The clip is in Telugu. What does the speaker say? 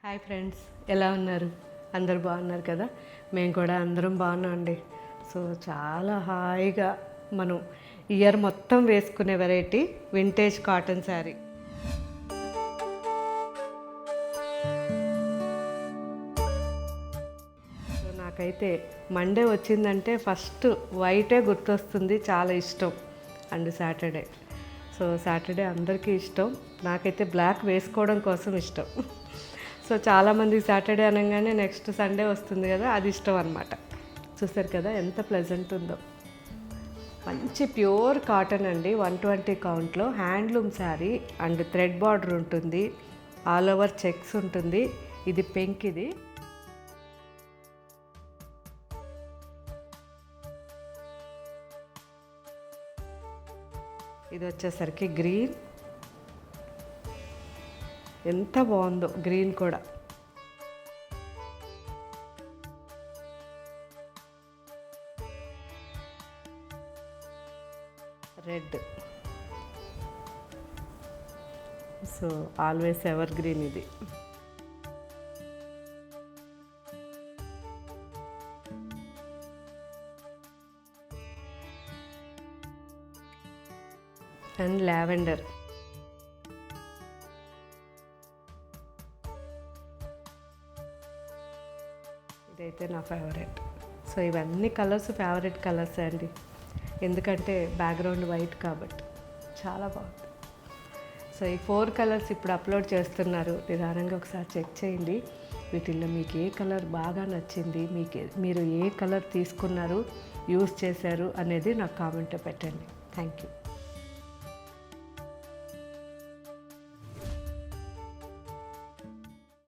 హాయ్ ఫ్రెండ్స్, ఎలా ఉన్నారు? అందరు బాగున్నారు కదా? మేము కూడా అందరం బాగున్నామండి. సో చాలా హాయిగా మనం ఇయర్ మొత్తం వేసుకునే variety vintage cotton sari. So నాకైతే మండే వచ్చిందంటే ఫస్ట్ వైటే గుర్తొస్తుంది, చాలా ఇష్టం. అండ్ సాటర్డే, సో సాటర్డే అందరికీ ఇష్టం, నాకైతే బ్లాక్ వేసుకోవడం కోసం ఇష్టం. సో చాలామంది సాటర్డే అనగానే నెక్స్ట్ సండే వస్తుంది కదా, అది ఇష్టం అనమాట. చూసారు కదా ఎంత ప్లెజెంట్ ఉందో. మంచి ప్యూర్ కాటన్ అండి, 120 కౌంట్లో handloom sari and thread border ఉంటుంది, ఆల్ ఓవర్ చెక్స్ ఉంటుంది. ఇది పింక్, ఇది వచ్చేసరికి గ్రీన్. ఎంత బాగుందో గ్రీన్ కూడా. Red, so always evergreen ఇది. And lavender. ఇదైతే నా ఫేవరెట్. సో ఇవన్నీ కలర్స్ ఫేవరెట్ కలర్స్ అండి, ఎందుకంటే బ్యాక్గ్రౌండ్ వైట్ కాబట్టి చాలా బాగుంది. సో ఈ 4 కలర్స్ ఇప్పుడు అప్లోడ్ చేస్తున్నారు, నిదానంగా ఒకసారి చెక్ చేయండి. వీటిల్లో మీకు ఏ కలర్ బాగా నచ్చింది, మీరు ఏ కలర్ తీసుకున్నారు, యూస్ చేశారు అనేది నాకు కామెంట్లో పెట్టండి. Thank you.